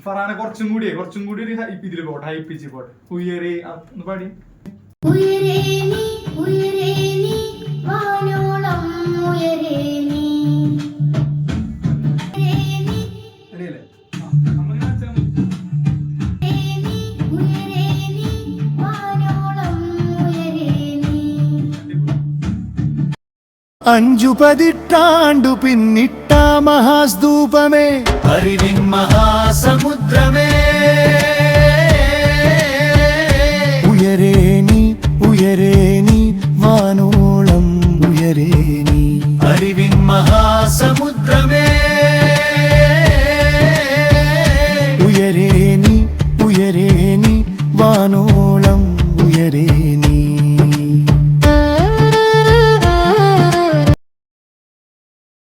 ഫറാന കുറച്ചും കൂടി ഒരു ഇതില് പോട്ടെ, ഹൈ പിച്ച് പോട്ടെ. ഉയരേ ഒന്ന് പാടി. അടിയല്ലേ? അഞ്ചു പതിറ്റാണ്ടു പിന്നിട്ട മഹാസ്തൂപമേ, അറിവിൻ മഹാസമുദ്രമേ, ഉയരേനി ഉയരേനി വാനോളം ഉയരേനി, അറിവിൻ മഹാസമുദ്രമേ.